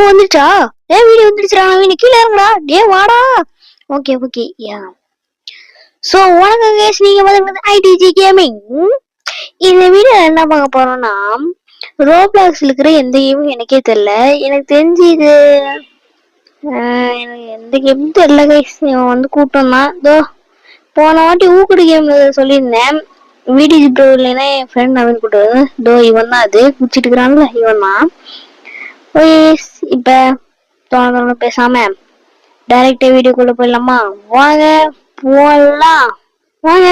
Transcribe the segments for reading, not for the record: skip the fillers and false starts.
வந்துச்சா? வீடியோ வந்துருச்சுடா. கீழே இறங்குடா. வாடா. Okay okay yeah. சோ வணக்கம் கேஸ், நீங்க வந்து ஐடிஜி கேமிங். இந்த வீடியோ என்ன பார்க்க போறோம்னா, ரோப்ளாக்ஸ்ல இருக்கிற எந்த கேமும் எனக்கே தெரியல. எனக்கு தெரிஞ்சு இது எனக்கு எந்த கேமும் தெரியல கைஸ். இவன் வந்து கூட்டம் தான். இதோ போன வாட்டி ஊக்குடு கேம்ல சொல்லியிருந்தேன். விடிஜி ப்ரோ இல்லைன்னா என் ஃப்ரெண்ட் நவீன் கூட்டு. இதோ இவன் தான், அது குடிச்சிட்டு இருக்கிறான்ல இவன் தான். இப்ப தோணு பேசாம டைரக்டா வீடியோக்குள்ள போயிடலாமா? வாங்க போலாம், வாங்க.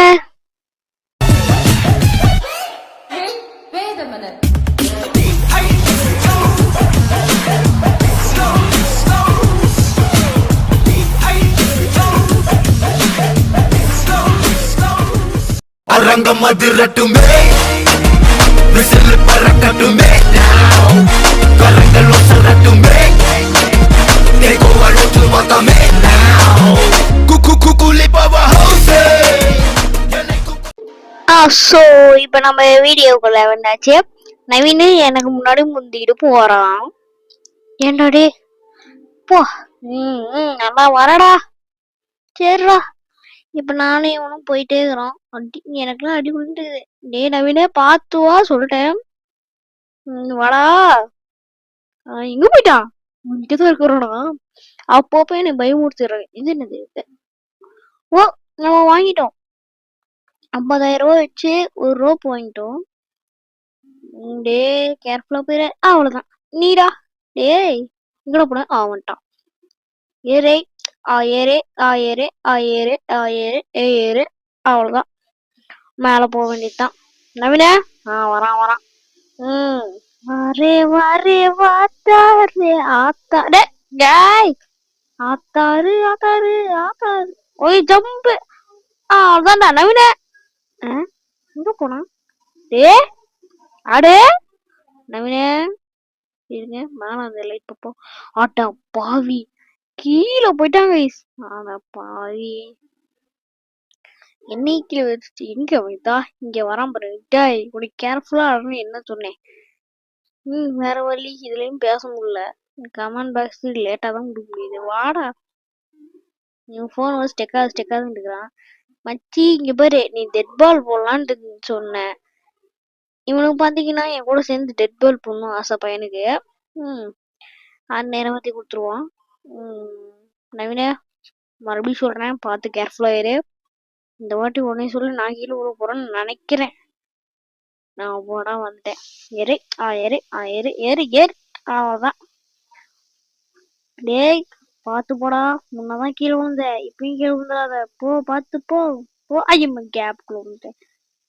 அரங்கம் அதிரட்டுமே, விசில் பறக்கட்டுமே, கரங்கள் ஒசரட்டுமே, தேகோவல் ஒற்றுமொத்தமே, குக்குலி பவர் ஹவுஸ். சோ இப்ப நம்ம வீடியோக்குள்ள வந்தாச்சு. நவீன் எனக்கு முன்னாடி முந்திக்கிட்டு போறான். ஏன்டாடே போ. நல்லா வரடா. சரிடா. இப்ப நானும் இவனும் போயிட்டே இருக்கிறோம். அடி எனக்குலாம் அடி விழுந்துருக்குது. டே நவீனே பாத்துவா சொல்லிட்டேன். வாடா. எங்க போயிட்டான்? இங்கதான் இருக்கிறோம்னா அப்பப்போ எனக்கு பயமுறுத்துறேன். இது என்னது? ஓ, நம்ம வாங்கிட்டோம். 50,000 ரூபாய் வச்சு ஒரு ரோப் வாங்கிட்டோம். டே கேர்ஃபுல்லா போயிரு. அவ்வளவுதான். நீடா. டேய் இங்கட போன வந்துட்டான். ஏறே ஏறு ஏறு ஏறு ஏறு ஏறு. அவ்வளவுதான், மேல போக வேண்டியதுதான். நவீன வரான் வரான். வரே வரே வாத்தாரு ஆத்தாடே. டேய் ஆத்தாரு ஆத்தாரு ஆத்தாரு. ஓய் ஜம்பு. அவ்வளவுதான்டா நவீன. எங்க போனா? டே அடே நவீன இருங்க, மேல அந்த லைட் பார்ப்போம். ஆட்டா பாவி, கீழே போயிட்டாங்க. ஆனா பாவி, என்னை கீழே வச்சுட்டு எங்க வைத்தா? இங்க வரான் பாரு. உனக்கு கேர்ஃபுல்லா ஆடணும் என்ன சொன்னேன். வேற வழி, இதுலயும் பேச முடியல. கமெண்ட் பாக்ஸ் லேட்டா தான் கொடுக்க முடியுது. வாடா. இவன் போன் வந்து ஸ்டெக்காதான் இருக்கிறான். மச்சி இங்க பாரு, நீ டெட் பால் போடலான்னு சொன்ன. இவனுக்கு பாத்தீங்கன்னா என் கூட சேர்ந்து டெட் பால் போடணும் ஆசை பையனுக்கு. நேரம் பத்தி கொடுத்துருவான். நவீன மறுபடியும் சொல்றேன், பார்த்து கேர்ஃபுல்லா இரு. இந்த வாட்டி உடனே சொல்லி நான் கீழே விட போறேன்னு நினைக்கிறேன். நான் போடா வந்துட்டேன். ஏறு ஏறு ஏறு ஏறு ஏறு. அவ்வளவுதான். டேய் பார்த்து போடா. முன்னதான் கீழே விழுந்த, இப்பயும் கீழே விழுந்துடாத. போ பார்த்து போ. ஐயம்மா கேப்குள்ள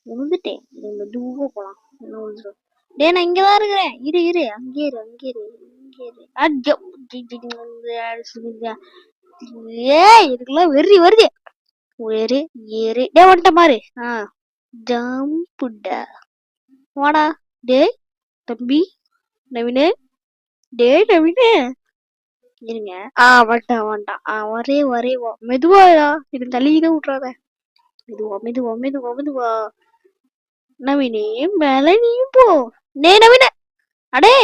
விழுந்துட்டேன். மெதுவா போலாம். என்ன விழுந்துடும். டே நான் இங்கதான் இருக்கிறேன். இரு அங்கே இரு. இதுக்கெல்லாம் வெறி வருது. ஏறு ஏறு. டே வந்துட்ட பாரு. ஜம்புடா. வாடா. டே தம்பி நவீனே. டே நவீனே இருங்க. வந்துட்டான். வரே மெதுவாடா. இது தள்ளிதான் விட்டுறாத. மெதுவா. நவீனே மேல நீயும் போ. டே நவீன. அடே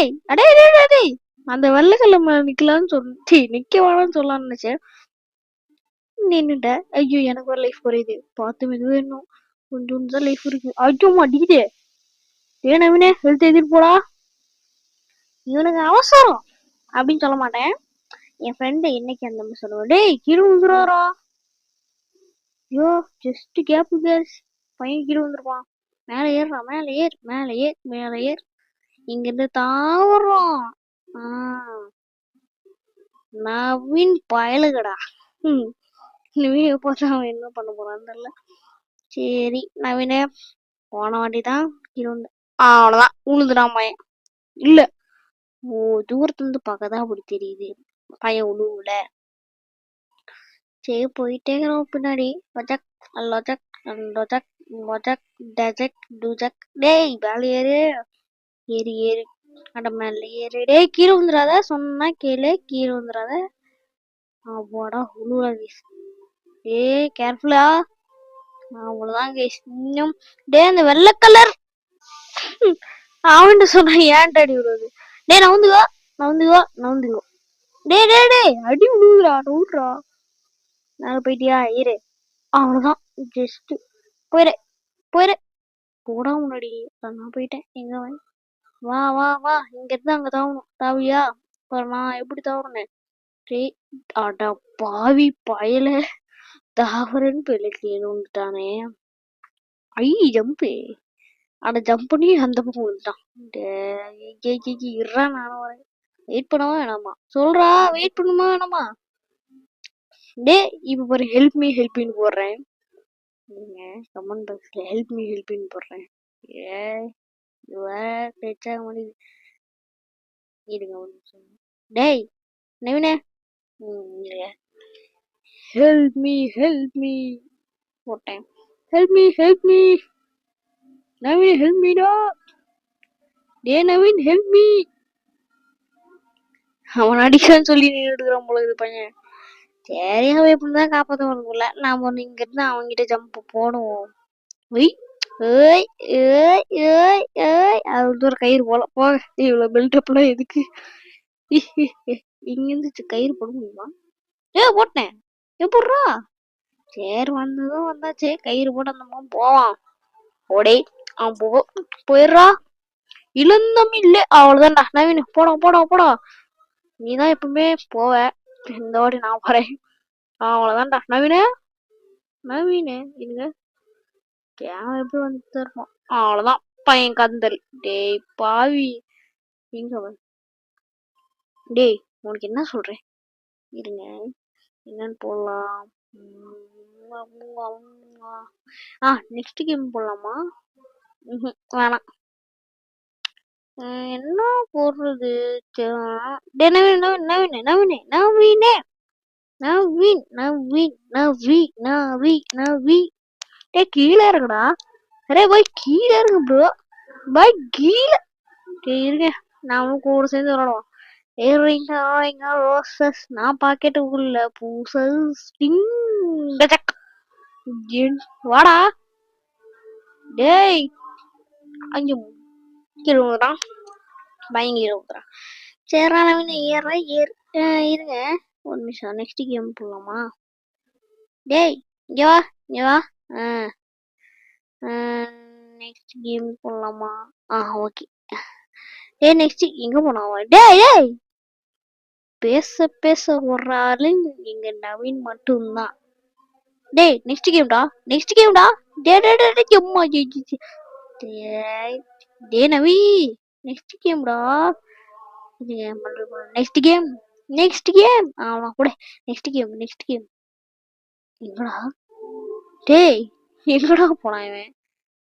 அந்த வெள்ளைக்கல்ல மேல நிக்கலான்னு சொல்லி நிக்க வேணாம்னு சொல்லலாம்னு நினைச்சேன். நின்னுட்ட. ஐயோ எனக்கு ஒரு லைஃப் குறையுது. பார்த்து மெதுவா இன்னும் கொஞ்சம் தான் லைஃப் இருக்கு. ஐயோ அடிக்குது. ஏ நவீனே ஹெல்த் எழுதிட்டு போடா. இவனுக்கு அவசரம் அப்படின்னு சொல்ல மாட்டேன். என் ஃப்ரெண்டு என்னைக்கு அந்த மாதிரி சொல்லுவான். டேய் கீழே விழுந்துருவாரா. ஐயோ ஜஸ்ட் கேப் கேஸ். பையன் கீழே வந்துருப்பான். மேல ஏர். இங்க இருந்து தாவறோம். நவீன் பயலுகடா. நவீன பார்த்தா அவன் என்ன பண்ண போறான்னு தெரியல. சரி நவீன போன வாட்டிதான் இருந்து அவ்வளவுதான் உழுதுடான் பையன். இல்ல தூரத்துல இருந்து பார்க்கதான் அப்படி தெரியுது. பையன் உழுவுல. சரி போயிட்டே பின்னாடி. டேய் வேலை ஏறு அட மேல ஏறு. டேய் கீழே வந்துடாத. சொன்னா கேளு, கீழே வந்துடாத. அவ்வாடா உழுவாது. டேய் கேர்ஃபுல்லா. அவ்வளவுதான் கேஸ். இன்னும் டே அந்த வெள்ளை கலர் அவன்கிட்ட சொன்னா ஏன்ட்ட அடி விடுறது? டேய் நவுந்துக்கோ. டேய் அடி விடுறா. நான் போயிட்டியா இரு. அவ்வளவுதான். ஜஸ்ட் போயிரு. போடா முன்னாடி. நான் போயிட்டேன். எங்க வா. இங்க இருந்து அங்க தாவணும். தாவியா? நான் எப்படி தாவுறேன்? அட பாவி பயல. தாவரன்னு பெருக்கி வந்துட்டானே. ஜம்பு. அட ஜம்ப் பண்ணி அந்த பக்கம் வந்துட்டான். இருறா நானும் வரேன். வெயிட் பண்ணவா வேணாமா? சொல்றா வெயிட் பண்ணுமா வேணாமா? டே இப்ப பாரு ஹெல்ப் மீன்னு போடுறேன். கமெண்ட் பாக்ஸ்ல ஹெல்ப் மீன்னு போடுறேன். இருங்க ஒரு நிமிஷம். டேய் நவீன ஹெல்ப் மீ போட்டேன். ஹெல்ப் மீ நவீன் ஹெல்ப் மீடா. டே நவீன் ஹெல்ப் மீ. அவன் அடிக்கான்னு சொல்லி நின்றுடுறான் போல இது பையன். சரி அவன் எப்படிதான் காப்பாற்ற வரக்குள்ள நாம ஒண்ணு இங்க இருந்து அவன்கிட்ட ஜம்ப் போடுவோம். அது ஒரு கயிறு போல போக. இவ்வளவு பில்டப்லாம் எதுக்கு? இங்க இருந்து கயிறு போட முடியுமா? போட்டேன். எப்படிரா? சரி வந்ததும் வந்தாச்சு. கயிறு போட்டு அந்த மாதிரி போவான். ஓடே அவன் போயிடுறா. இழந்தம் இல்ல. அவ்வளவுதான்டா நவீன். போடா. நீதான் எப்பவுமே போவ. இந்த வாட்டி நான் போறேன். அவ்வளவுதான்டா நவீனு இருங்க. அவன் எப்படி வந்து தருவான்? அவ்வளவுதான் பையன் கந்தல். டேய் பாவி. டேய் உனக்கு என்ன சொல்றேன்? இருங்க என்னன்னு போடலாம். நெக்ஸ்ட் கேம் போடலாமா? வேணாம். என்ன போடுறது? கீழே இருக்குடா. அரே பாய் கீழே இருக்கு ப்ரோ. பாய் கீழே இருங்க. நாம கூட சேர்ந்து விளாடுவோம். ரோசஸ் நான் பாக்கெட்டுக்குள்ள பூசஸ் வாடா. டேய் அங்க கிலோதான் பயங்கர. சரி இருங்க ஒரு நிமிஷம். நெக்ஸ்ட் கேம் போடலாமா? டேய் இங்க வா. நெக்ஸ்ட் கேம் போடலாமா? ஓகே. டேய் நெக்ஸ்ட் எங்க போனாவா? டேய் பேச ஒரு ஆளு இங்க நவீன் மட்டும்தான். டேய் நெக்ஸ்ட் கேம்டா. டேய் நவி நெக்ஸ்ட் கேம்டா. நெக்ஸ்ட் கேம் ஆமா கூட. நெக்ஸ்ட் கேம் எங்கடா? டேய் எங்கடா போனான் இவன்?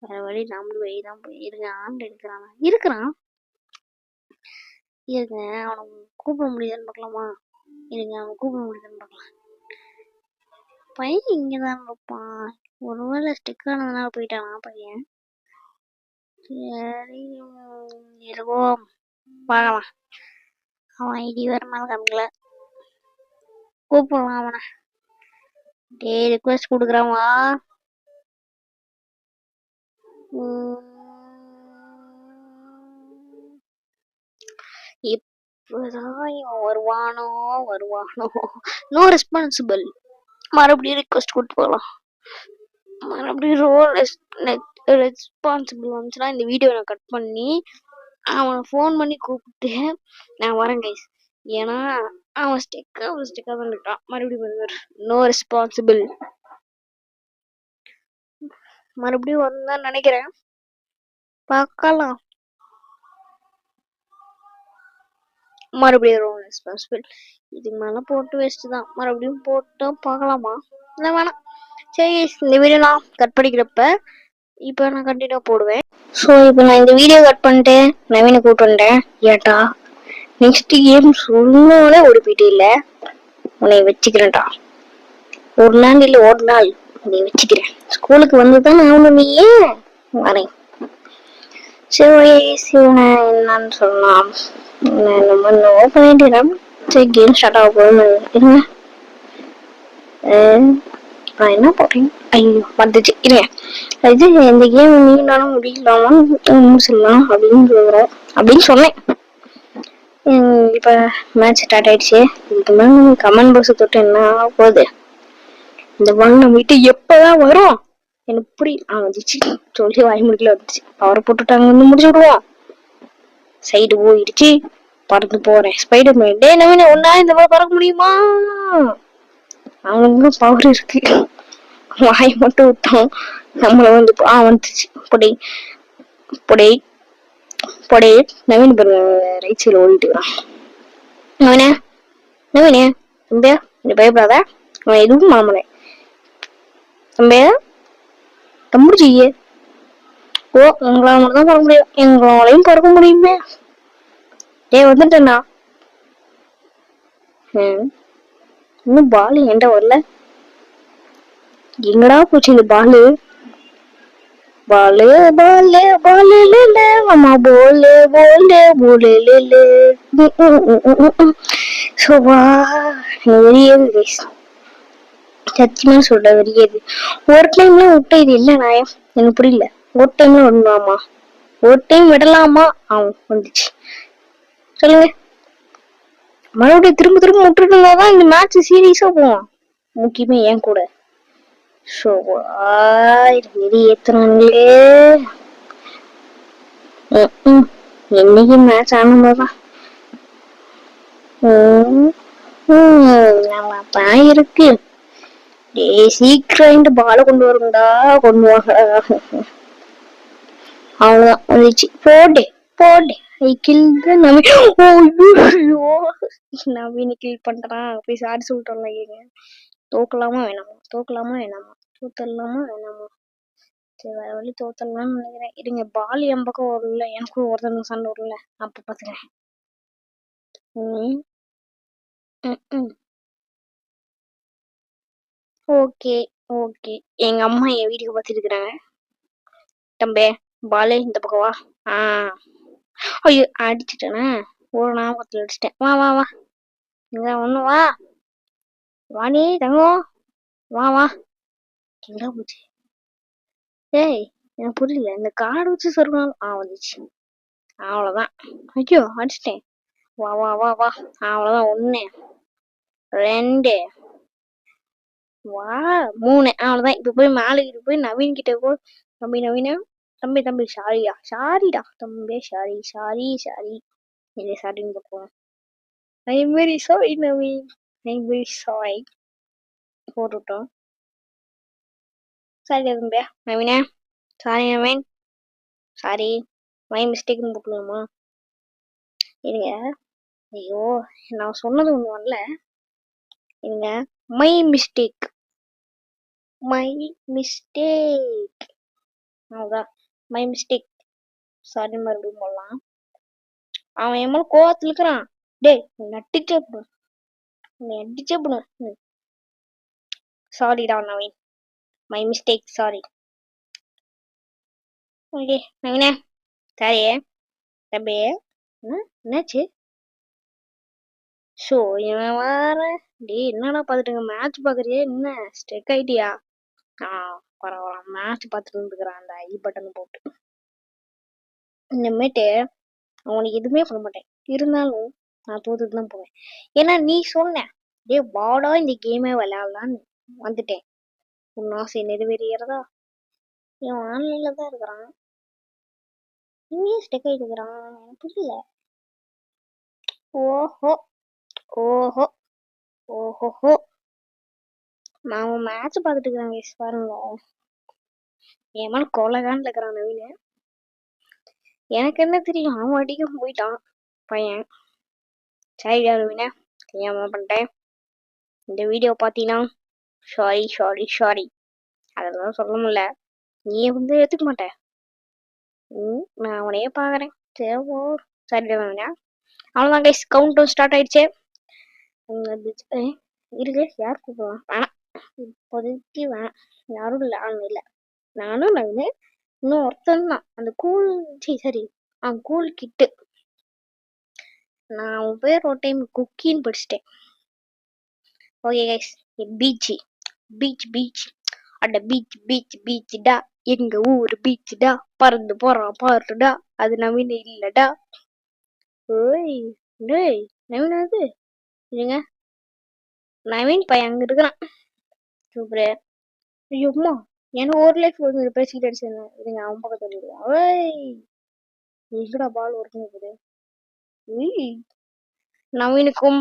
வேற வழி நாமளும் வெளியதான் போயிருங்க. ஆண்டு இருக்கிறான். இருங்க அவனை கூப்பிட முடியுதுன்னு பார்க்கலாமா? அவன் கூப்பிட முடியுதுன்னு பார்க்கலாம். பையன் இங்கதான் இருப்பான். ஒருவேளை ஸ்டிக் ஆனதுனால போயிட்டானா பையன்? சரி இருக்கும் பார்க்கலாம். அவன் ஐடி வேற மேல காமிக்கல. கூப்பிடலாம் அவனை. டேய் ரிக்வெஸ்ட் கொடுக்குறான் வா. இப்பதான் இவன் வருவானோ. No responsible. மறுபடியும் ரிக்வெஸ்ட் கொடுத்து போகலாம். மறுபடியும் ரெஸ்பான்சிபிள் வந்துச்சுன்னா இந்த வீடியோ நான் கட் பண்ணி அவனை ஃபோன் பண்ணி கூப்பிட்டு நான் வரேன் கைஸ். ஏன்னா அவன் ஸ்டிக்கா தான் இருக்கான். மறுபடியும் நோ ரெஸ்பான்சிபிள். மறுபடியும் வரும்தான் நினைக்கிறேன். பார்க்கலாம். மறுபடியும் ரெஸ்பான்சிபிள். இதுக்கு மேல போட்டு வேஸ்ட் தான். மறுபடியும் போட்டு பார்க்கலாமா? இல்லை வேணாம். சரி இந்த வீடியோ நான் கட் பண்ணிக்கிறப்ப இப்போ நான் கண்டினியூ போடுவேன். ஸோ இப்போ நான் இந்த வீடியோ கட் பண்ணிட்டு நவீனை கூப்பிட்டு வந்துட்டேன். ஏட்டா நெக்ஸ்ட் கேம் சொன்னாலே ஓடி போயிட்டே இல்லை. உன்னை வச்சுக்கிறேன்டா. ஒரு நாள் உன்னை வச்சுக்கிறேன். ஸ்கூலுக்கு வந்து தான் நான் நீயே வரேன். சரி என்னன்னு சொல்லலாம். நம்ம ஓப்பன் பண்ணிட்டு சரி கேம் ஸ்டார்ட் ஆக போகுதுன்னு இருங்க. நான் என்ன போட்டேன்? ஐயோ வந்துச்சு இருங்க. இது இந்த கேம் நீங்களாலும் முடிக்கலாமா முடிச்சிடலாம் அப்படின்னு சொன்னேன். இப்ப மேட்ச் ஸ்டார்ட் ஆயிடுச்சு. இதுக்கு மேல கமெண்ட் பாக்ஸ் தொட்டு என்ன ஆக போகுது? இந்த பால் நம்ம வீட்டு எப்பதான் வரும் எனக்கு புரியல. வந்துச்சு சொல்லி வாய் முடிக்கல வந்துச்சு. அவரை போட்டுட்டாங்க வந்து முடிச்சு விடுவோம். சைடு போயிடுச்சு. பறந்து போறேன். ஸ்பைடர் மேன் டே நவீன ஒன்னா இந்த மாதிரி பறக்க முடியுமா? அவனுக்கு பவர் இருக்கு. வாய் மட்டும் விட்டோம் நம்மள வந்து வந்துச்சு. பொடை பொடை பொடை நவீன் ரைட் சைடு ஓடிட்டுக்கிறான். நவீனே நவீனே தம்பியா நீ பயப்படாத. அவன் எதுவும் மாமலை தம்பியா தம்பிச்சியே. ஓ உங்களால மட்டும் தான் பறக்க முடியும். எங்களாலையும் பறக்க முடியுமே. வந்துட்டேண்ணா. இன்னும் பால் என்கிட்ட வரல. எங்கடா போச்சு இந்த பாலு? பாலு பாலு பாலு அம்மா போலே போலே போலே வெறியது சத்தியமா சொல்ற வெறியது. ஒரு டைம்ல விட்ட இது இல்ல நாயம் எனக்கு புரியல. ஒரு டைம்ல விடலாமா? ஒரு டைம் விடலாமா? வந்துச்சு. சொல்லுங்க. மறுபடியும் திரும்ப திரும்ப விட்டுட்டு இருந்தாதான் இந்த மேட்ச் சீரியஸா போவோம். முக்கியமா ஏன் கூட ஏத்துறாங்களே. என்னைக்கு மேட்ச் ஆனதான் நல்லாதான் இருக்கு. சீக்கிரம் பால கொண்டு வருங்கடா கொண்டு வாங்க. அவ்வளவுதான் வந்துச்சு. போடு போடு நவீன கில் பண்றான். போய் சாரி சொல்லிட்டோம்ல. தோக்கலாமா வேணாமா? தோக்கலாமா வேணாமா? தோத்தலாமா வேணாமா? சரி வேற வழி தோத்தலாம்னு நினைக்கிறேன். இருங்க பால் என் பக்கம் வரல. எனக்கும் ஒருத்தனுக்கு சண்டை வரல. அப்ப பாத்துக்கிறேன். Okay okay. எங்க அம்மா என் வீட்டுக்கு பார்த்துட்டு இருக்கிறாங்க. தம்பே பாலு இந்த பக்கம் வா. ஐயோ அடிச்சுட்டேனா? ஒரு ஞாபகத்துல அடிச்சிட்டேன். வா வா வா இங்க ஒண்ணு வா. வாணி தங்கம் வா வா. எங்க போச்சு? ஏய் எனக்கு புரியல. இந்த கார்டு வச்சு சொல்றாங்க. வந்துச்சு. அவ்வளவுதான். ஐயோ அடிச்சிட்டேன். வா வா வா வா. அவ்வளவுதான். 1 2 வா 3 அவ்வளவுதான். இப்ப போய் மேலுக்கு போய் நவீன் கிட்ட போ. தம்பி நவீன தம்பி தம்பி சாரியா சாரிடா தம்பி சாரி சாரி சாரி இது சாரின்னு போவோம். I am very sorry Naveen. I am very sorry போட்டுட்டோம். சாரி தம்பியா நவீன சாரி நவீன் சாரி மை மிஸ்டேக்னு போட்டுக்கலாமா? இருங்க. ஐயோ நான் சொன்னது ஒண்ணு வரல. இருங்க. மை மிஸ்டேக் மை மிஸ்டேக் அதான் மை மிஸ்டேக். சாரி மறுபடியும் போடலாம். அவன் என் மேல கோவத்துல இருக்கிறான். டேய் நடிச்சப்படும் சாரிடா Naveen. My mistake sorry. Okay நவீனே சாரி தம்பி. என்னாச்சு? ஷோ இவன் வேற. டேய் என்னடா பாத்துட்டுங்க மேட்ச் பாக்குறியா என்ன? ஸ்ட்ரெக் ஆயிட்டியா? பரவாயில்ல மேட்ச் பார்த்துட்டு இருந்துக்கிறான் அந்த ஐ பட்டன் போட்டு. இனிமேட்டு அவனுக்கு எதுவுமே பண்ண மாட்டேன். இருந்தாலும் நான் தோத்துட்டு தான் போவேன். ஏன்னா நீ சொன்ன வாடா இந்த கேமே விளையாடலான்னு வந்துட்டேன். உன் ஆசை நிறைவேறியறதா? இவன் ஆன்லைன்ல தான் இருக்கிறான். இங்கேயும் ஸ்டெக் ஆயிட்டு இருக்கிறான். எனக்கு புரியல. ஓஹோ ஓஹோ ஓஹோஹோ. நான் உன் மேட்ச் பார்த்துட்டு இருக்கிறேன் பாருங்க. என் மேல கொலகான்னு இருக்கிறான் நவீன. எனக்கு என்ன தெரியும்? அவன் அடிக்க போயிட்டான் பையன். சரிடா நவீன தெரியாம பண்ணிட்டேன். இந்த வீடியோ பார்த்தீங்கன்னா சாரி சாரி சாரி. அதெல்லாம் சொல்ல முடியல. நீ வந்து ஏத்துக்க மாட்டேன். நான் அவனையே பாக்குறேன். சரிடா நவீனா. அவ்வளோதான் கைஸ். கவுண்ட் டவுன் ஸ்டார்ட் ஆயிடுச்சு. இருக்கு யார் கூப்பிடுவான்? வேணாம் இப்போதைக்கு வேணாம். யாரும் இல்லை. நானும் நவீன இன்னும் ஒருத்தன் தான். அந்த கூல் சரி கூல் கிட்டு. நான் அவன் பேர் ஒரு டைம் குக்கின்னு படிச்சிட்டேன். ஓகே கைஸ் பிஜி பீச் பீச் அட பீச் பீச் பீச்டா, எங்க ஊரு பீச்டா, பறந்து போறான் பாருடா, அது நவீன் இல்லடா. ஓய் டேய் நவீன், அது இருங்க, நவீன் பையன் அங்க இருக்கிறான். சூப்பரு. ஐயோ அம்மா, எனக்கு ஒரு லைஃப் பேசிக்கிட்டு அடிச்சிருந்தேன். இருங்க, அவன் பக்கத்துல இருக்கா. ஓய் எங்கடா பால் ஒருத்தங்க இருக்குது. நவீனுக்கும்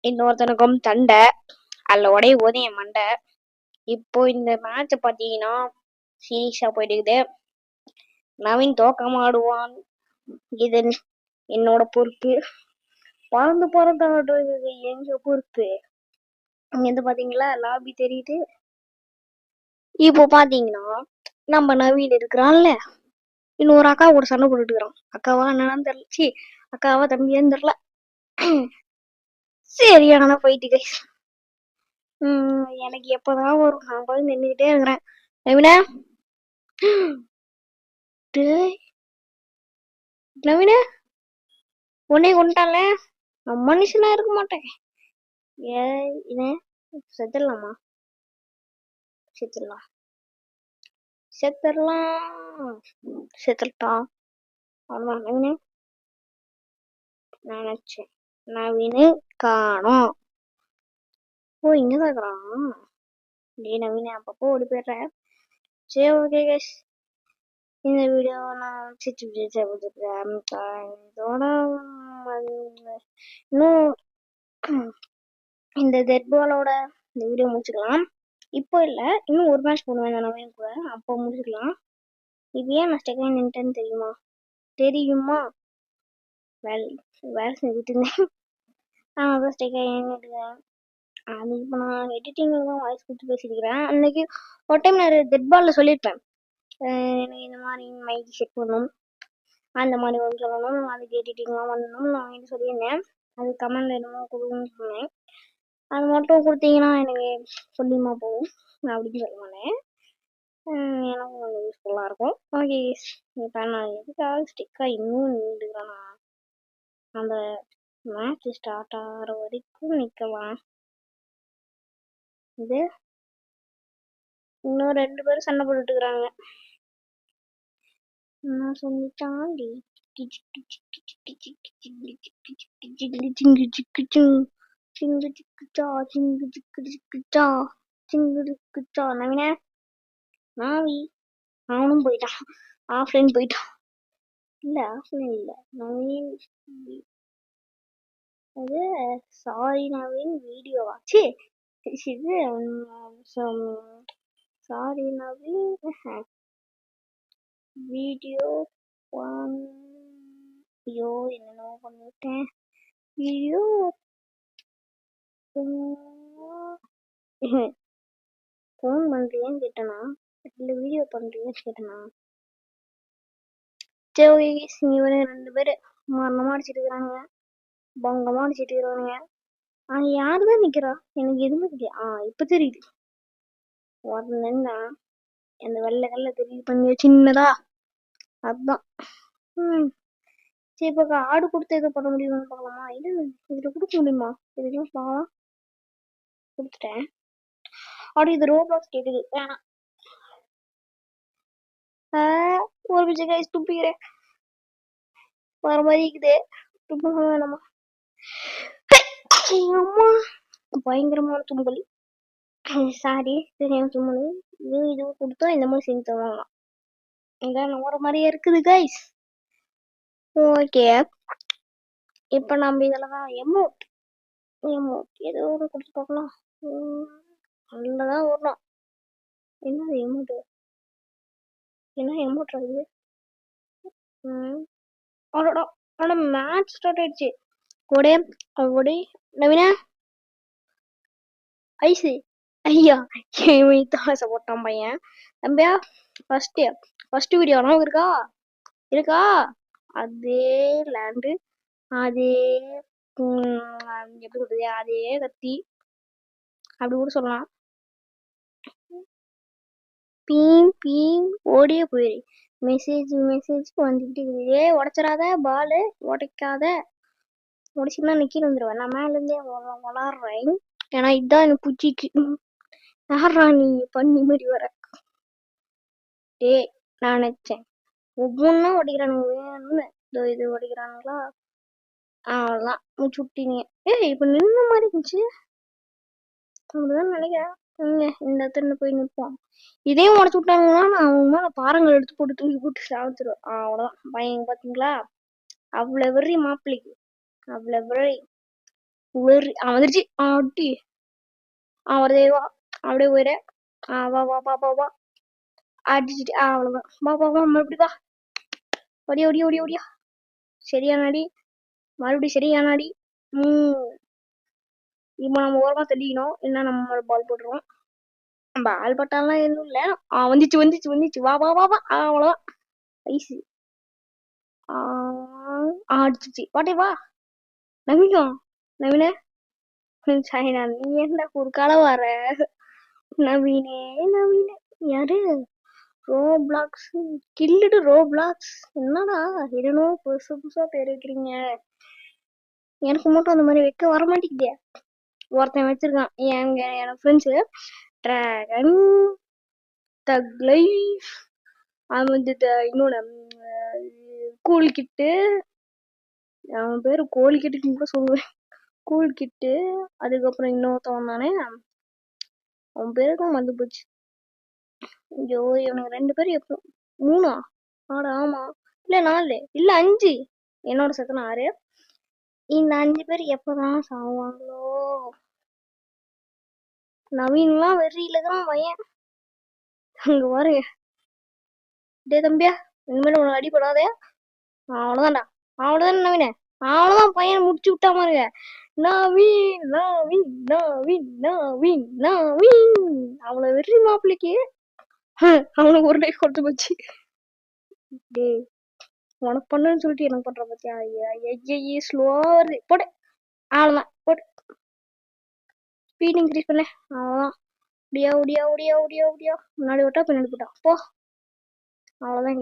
இன்னொருத்தனுக்கும் சண்டை, அதுல உடைய போது என் மண்டை. இப்போ இந்த மேட்ச பாத்தீங்கன்னா சீரியஸா போயிட்டு இருக்குது. நவீன் தோக்காம ஆடுவான், இது என்னோட பொறுப்பு. பறந்து பறந்து ஆடுறது எங்க பொறுப்பு. இங்க இருந்து பாத்தீங்களா லாபி தெரியுது. இப்போ பாத்தீங்கன்னா நம்ம நவீன் இருக்கிறான்ல, இன்னொரு அக்கா கூட சண்டை போட்டுட்டு இருக்கிறான். அக்காவா என்னன்னு தெரியல, சி அக்காவா தம்பியான்னு தெரியல. சரியான போயிட்டு கைஸ். எனக்கு எப்பதான் வரும், நான் போய் நின்றுகிட்டே இருக்கிறேன். நவீனா, டேய் நவீனா, உன்னை கொண்டால நான் மனுஷனா இருக்க மாட்டேன். ஏன் செத்துடலாமா? செத்துடலாம், செத்துடலாம், செத்துட்டான். அவ்வளோதான் நவீனு. நினைச்சேன் நவீனு காணோம். ஓ இங்கதான் இருக்கிறான். டே நவீன, அப்பப்போ ஓடி போயிடுறேன். சரி ஓகே கைஸ், இந்த வீடியோ நான் இதோட இன்னும் இந்த டெட் பாலோட இந்த வீடியோ முடிச்சுக்கலாம். இப்போ இல்லை, இன்னும் ஒரு மேட்ச் போடுவேன் இந்த நவீன் கூட, அப்போ முடிச்சுக்கலாம். இப்போ ஏன் நான் ஸ்டெக்காக நின்ட்டேன்னு தெரியுமா? வேலை செஞ்சுட்டு இருந்தேன். அதான் ஸ்டெக்காக நின்றுட்டுருக்கேன். அது இப்போ நான் எடிட்டிங்கில் தான் வாய்ஸ் கொடுத்து பேசியிருக்கிறேன். அன்னைக்கு ஒரு டைம் நான் டெட் பாலில் சொல்லியிருப்பேன், எனக்கு இந்த மாதிரி மைக் செட் பண்ணணும், அந்த மாதிரி ஒன்று சொல்லணும், அதுக்கு எடிட்டிங்லாம் பண்ணணும் நான் இது சொல்லியிருந்தேன். அது கமெண்ட்ல என்னமோ கொடுக்கணும்னு சொன்னேன். அது மட்டும் கொடுத்தீங்கன்னா எனக்கு சொல்லிமா போகும் அப்படின்னு சொல்லுவானேன். எனக்கு கொஞ்சம் யூஸ்ஃபுல்லாக இருக்கும். ஓகே இப்போ நான் எதுக்காக ஸ்டிக்காக இன்னும் நின்றுக்கிறேன்னா, அந்த மேட்ச் ஸ்டார்ட் ஆகிற வரைக்கும் நிற்கலாம். இது இன்னும் 2 பேரும் சண்டை போட்டுட்டு இருக்கிறாங்க. நான் சொல்லிட்டாண்டி நவீன, நாவி அவனும் போயிட்டான், ஆஃப்லைன் போயிட்டான். இல்ல ஆஃப்லைன் இல்ல நவீன், அது சாரி நவீன் வீடியோவாச்சு. இது சாரி நவீன் வீடியோ ஐயோ என்னென்னோ பண்ணிட்டேன். வீடியோ ஃபோன் பண்றியான்னு கேட்டனா, இல்லை வீடியோ பண்றியான்னு கேட்டனா. சரி இவரு 2 பேரு மரணமா அடிச்சிட்டு இருக்கிறானுங்க, பங்கமா அடிச்சிட்டு இருக்கிறானுங்க. ஆனா யாருதான் நிக்கிறா எனக்கு எதுவுமே தெரியாது. இப்ப தெரியுது, வரலன்னா அந்த வெள்ளை கல்ல தெரியுது பண்ணி சின்னதா, அதுதான். சரி இப்போ ஆடு கொடுத்து எதுவும் பண்ண முடியுமான்னு பார்க்கலாமா? இது இதுல கொடுக்க முடியுமா? இதுலாம் பார்க்கலாம், கொடுத்துட்டேன். அப்படி இது ரோபாக்ஸ் கேக்குது, வேணாம். ஒரு நிமிஷம் கைஸ், துப்பிக்கிறேன், வர மாதிரி இருக்குது. துப்ப வேணாமா? அம்மா பயங்கரமான தும்பல், சாரி தெரியாம தும்பல். இது கொடுத்தா இந்த மாதிரி செஞ்சு தருவாங்களாம். இதான் வர மாதிரியே இருக்குது கைஸ். ஓகே இப்போ நம்ம இதில் தான் எமௌண்ட் ஏதோ ஒன்று கொடுத்து பார்க்கலாம். நல்லதான் வரணும். என்னது எமௌண்ட்டு? என்ன எமௌண்ட் ஆகுது? ஆனா மேட்ச் ஸ்டார்ட் ஆயிடுச்சு. ஓடே ஓடே நவீனா, ஐசி ஐயா தாசை போட்டான் பையன். தம்பியா, ஃபர்ஸ்ட் வீடியோ நமக்கு இருக்கா அதே லேண்டு, அதே எப்படி சொல்றது, அதே கத்தி, அப்படி கூட சொல்லலாம். பீம் பீம் ஓடியே போயிரு, மெசேஜ் வந்துக்கிட்டு இருக்குது. உடச்சிடாத பாலு, உடைக்காத, உடைச்சுன்னா நிக்கிட்டு வந்துடுவேன். நான் மேலேருந்தே விளாடுறேன், ஏன்னா இதுதான் எனக்கு பிடிச்சிக்கு. யாரா நீ பண்ணி மாதிரி வர? டேய், நான் நினைச்சேன் ஒவ்வொன்னா உடைக்கிறானுங்க வேணும்னு. இதோ இது உடைக்கிறானுங்களா? அவ்வளவுதான் மூச்சு விட்டீங்க. ஏய், இப்ப நின்ன மாதிரி இருந்துச்சு. அப்படிதான் நினைக்கிறேன். இந்த இடத்துல போய் நிற்போம். இதையும் உடச்சு விட்டாங்கன்னா நான் அவங்க மேல பாறங்கள் எடுத்து போட்டு தூக்கி போட்டு சாப்பிட்டுருவேன். அவ்வளவுதான் பையன். பாத்தீங்களா, அவ்வளவு வெறி மாப்பிள்ளைக்கு, அவ்வளவு வெறி. வந்துருச்சு. ஆட்டி வருதே, வா அப்படியே போயிரு. வா வா வா வா வா அடிச்சுட்டு அவ்வளவுதான். வா வா வா மறுபடியும் வா. ஒடியா ஒடியா ஒடியா ஒடியா. சரியான அடி. மறுபடியும் சரியான அடி. இப்போ நம்ம ஓரமா தள்ளிக்கணும், இல்லைன்னா நம்ம பால் போட்டுருவோம். பால் பட்டாலாம் எதுவும் இல்ல. வந்துச்சு வந்துச்சு வந்துச்சு. வா வா வா வா. அவ்வளவுதான் ஐசு. அடிச்சிச்சு. பாட்டே வா. நவீனா, நவீன சாய்னா, நீ என்ன குறுக்கால வர? நவீனே நவீனே. யாரு? ரோப்ளாக்ஸ் கில்லுடு ரோப்ளாக்ஸ். என்னடா இடனும் புதுசு புதுசா பேர் வைக்கிறீங்க. எனக்கு மட்டும் அந்த மாதிரி வைக்க வர மாட்டேங்குதே. ஒருத்தன் வச்சிருக்கான் என் ஃப்ரெண்ட்ஸு, டிராகன் தக் லைஃப், அவன் வந்து இன்னொன்னு கூல் கிட்டு. அவன் பேரு கோல் கிட்டுன்னு கூட சொல்லுவேன். கூல் கிட்டு. அதுக்கப்புறம் இன்னொருத்தவன் தானே, அவன் பேரு தான் வந்து போச்சு. ஐயோ, இவனுக்கு 2 பேரும் எப்போ 3ஆ? ஆமா, இல்ல 4, இல்ல 5. என்னோட சேர்த்து 6. இந்த 5 பேர் எப்பதான் சாவாங்களோ? நவீன்லாம் வெறியில தான் பையன். அங்க பாருங்க. டே தம்பியா, இனிமேல் உனக்கு அடிபடாதே. அவ்வளவுதான்டா, அவ்வளவுதான் நவீன. அவ்வளவுதான் பையன் முடிச்சு விட்டா பாருங்க. நவீன் நவீன் நவீன் நவீன் நவீன். அவ்வளவு வெறி மாப்பிள்ளைக்கு. அவனுக்கு ஒரு லைஃப் கொடுத்து போச்சு. டே, உனக்கு பண்ணுன்னு சொல்லிட்டு எனக்கு பண்ற பத்தியா? ஐயா ஸ்லோவா வருது. போடு. அவ்வளவுதான் போடு. ஸ்பீட் இன்க்ரீஸ் பண்ண. அவ்வளவுதான். உடியா உடியா உடியா உடியா உடியா. முன்னாடி விட்டா பின்னாடி போட்டா போ. அவ்வளவுதான்.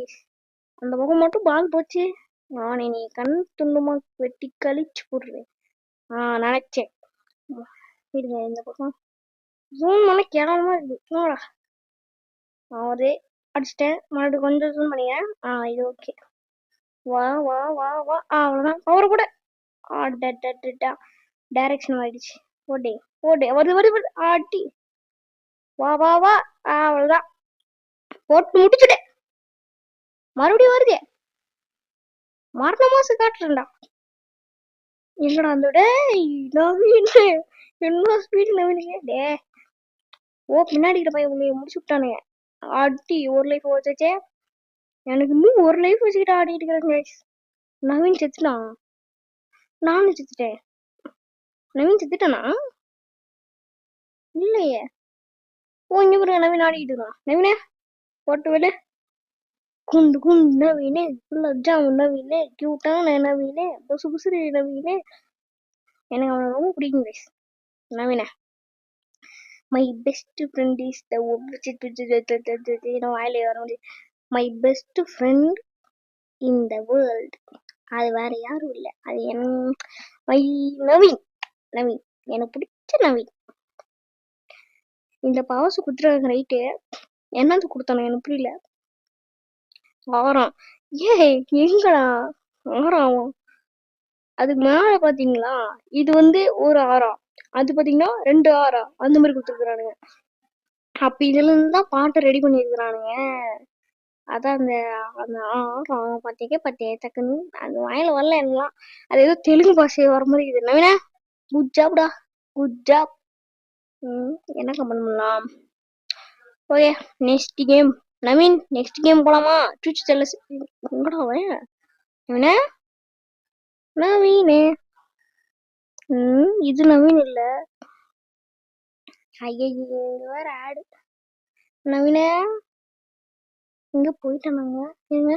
அந்த பக்கம் மட்டும் பால் போச்சு. நானே நீ கண் துண்டுமா வெட்டி கழிச்சு போடுறேன். நினைச்சேன். இருங்க, இந்த பக்கம் ஜூன் பண்ண கேவலமா இருக்கு. அவரே அடிச்சிட்டேன். மறுபடியும் கொஞ்சம் ஜூம் பண்ணிக்கிறேன். இது ஓகே. வா வா வா வா. அவ்வளவுதான். அவரை கூட டைரக்ஷன் ஆயிடுச்சு. ஓடே ஓடே வருது வருது வருது. ஆட்டி வா வா வா. அவ்வளவுதான் போட்டு முடிச்சுட்டே. மறுபடியும் வருதே. மரண மாசம் காட்டுறா. என்னடா அந்த நவீன் என்ன ஸ்பீட் நவீனுங்க. டே ஓ, பின்னாடி பையன் உன்னைய முடிச்சு விட்டானுங்க. ஆட்டி ஒரு லைஃப் வச்சே. எனக்கு இன்னும் ஒரு லைஃப் வச்சுக்கிட்டு ஆடிட்டு இருக்கிறேன். நவீன் செத்துட்டான். நானும் செத்துட்டேன். நவீன் செத்துட்டானா? இல்லையே. ஓ, இங்க பாருங்க, நவீன் ஆடிக்கிட்டு இருக்கான். நவீனே போட்டு விடு. குண்டு குண்டு நவீனே, லஜ்ஜாமு நவீனே, கியூட்டான நவீனே, புசு புசுரு நவீனே. எனக்கு அவனை ரொம்ப பிடிக்கும் கைஸ். நவீன my best friend is the வாயில வர முடியும். My best friend in the world. அது வேற யாரும் இல்லை, அது மை நவீன். நவீன் எனக்கு பிடிச்ச நவீன். இந்த பவர்ஸ் குடுத்துறாங்க ரைட்டு. என்னது கொடுத்தானு எனக்கு புரியல. ஆறாம். எங்கடா ஆறாம்? அதுக்கு மேல பாத்தீங்களா, இது வந்து ஒரு 6ஆ, அது பாத்தீங்கன்னா 2 6ஆ, அந்த மாதிரி கொடுத்துருக்கானுங்க. அப்ப இதுல இருந்துதான் பாட்டை ரெடி பண்ணிருக்கிறானுங்க. அதான் அந்த அந்த ஆறாம் பத்தே டக்குன்னு அந்த வாயில வரல என்னலாம். அது ஏதோ தெலுங்கு பாஷை வர மாதிரி இருக்குது. நவீனா குட் ஜாப்டா, குட் ஜாப். என்ன கமெண்ட் பண்ணலாம்? Okay, next game. Naveen next game போலாமா? சூச்சு செல்ல. எங்கடா நவீன? நவீனே. இது நவீன் இல்ல. ஐயா வேற ஆடு. நவீன இங்க போயிட்டானாங்க. இல்ல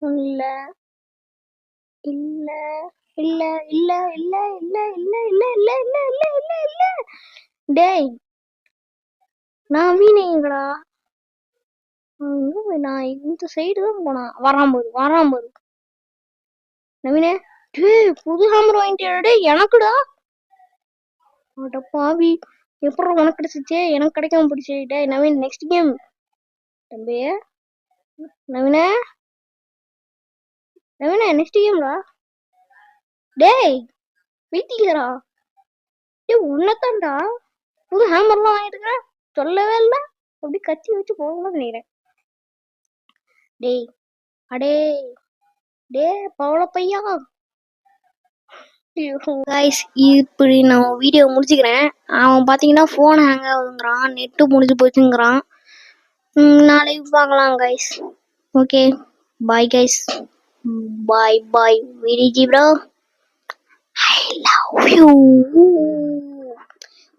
இல்ல இல்ல இல்ல இல்ல இல்ல இல்ல இல்ல இல்ல இல்ல இல்ல இல்ல இல்ல இல்ல. டேய் நவீனேங்கடா. நான் இந்த சைடு தான் போனா. வராம்போது நவீனே. புது ஹேமர் வாங்கிட்டே எனக்குடா. அட பாவி, எப்படி உனக்கு கிடைச்சிச்சு எனக்கு கிடைக்காம போயிடுச்சு. டேய் நவீன் நெக்ஸ்ட் கேம். தம்பி நவீன நவீன நெக்ஸ்ட் கேம்டா. டேய் வீட்டிக்கிறா. டேய் உன்னதான்டா புது ஹேமர்லாம் வாங்கிட்டு இருக்க சொல்லவே இல்லை. அப்படி கத்தி வச்சு போகலாம் நினைக்கிறேன். டேய் அடே டே பவள பையா. கைஸ் இப்படி நான் வீடியோ முடிச்சுக்கிறேன். அவன் பார்த்தீங்கன்னா ஃபோன் ஹேங் ஆகுதுங்கிறான், நெட்டு முடிஞ்சு போச்சுங்கிறான். நாளைக்கு பார்க்கலாம் guys. Okay bye guys. Bye bye விரிஜி bro. I love you.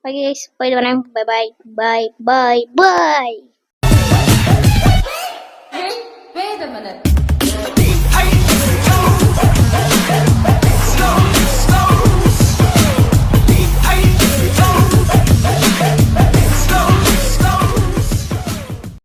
Okay guys போயிட்டு வரேன். பாய் பாய் பாய் பாய் பாய். Wait a minute.